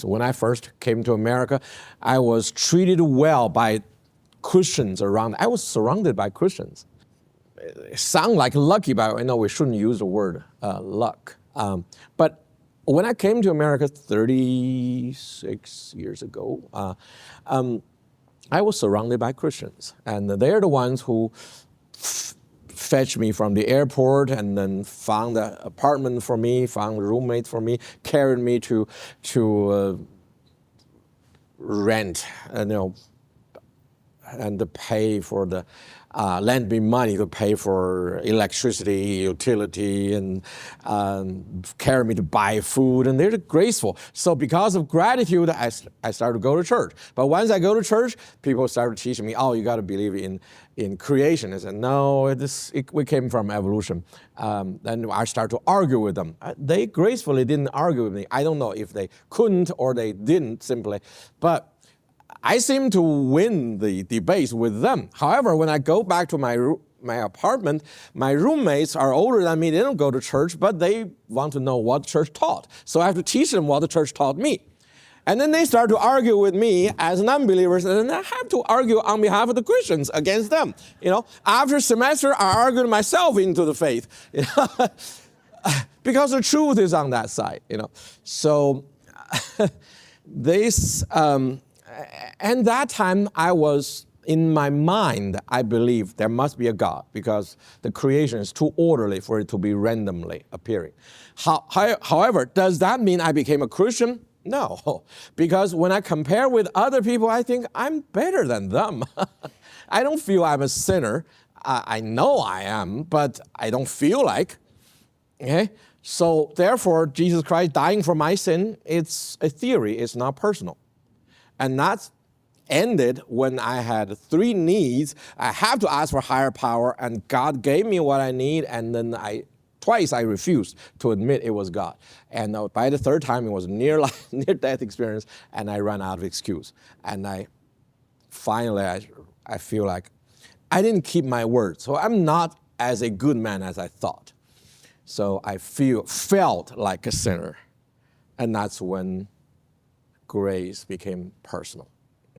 When I first came to America, I was treated well by Christians around. I was surrounded by Christians. It sounds like lucky, but I know we shouldn't use the word luck. But when I came to America 36 years ago, I was surrounded by Christians. And they're the ones who fetched me from the airport and then found an apartment for me, found a roommate for me, carried me to rent, and to pay for the, lend me money to pay for electricity, utility, and carry me to buy food, and they're graceful. So because of gratitude, I started to go to church. But once I go to church, people started teaching me, oh, you got to believe in creation. I said, no, we came from evolution. Then I started to argue with them. They gracefully didn't argue with me. I don't know if they couldn't or they didn't simply, but I seem to win the debates with them. However, when I go back to my apartment, my roommates are older than me. They don't go to church, but they want to know what church taught. So I have to teach them what the church taught me. And then they start to argue with me as non-believers, and then I have to argue on behalf of the Christians against them. After a semester, I argued myself into the faith, because the truth is on that side. So this. And that time I was, in my mind, I believed there must be a God because the creation is too orderly for it to be randomly appearing. However, does that mean I became a Christian? No, because when I compare with other people, I think I'm better than them. I don't feel I'm a sinner. I know I am, but I don't feel like. Okay? So therefore, Jesus Christ dying for my sin, it's a theory, it's not personal. And that ended when I had 3 needs. I have to ask for higher power, and God gave me what I need, and then twice I refused to admit it was God. And by the 3rd time, it was near-death experience, and I ran out of excuse. And finally, I feel like I didn't keep my word. So I'm not as a good man as I thought. So I felt like a sinner. And that's when grace became personal.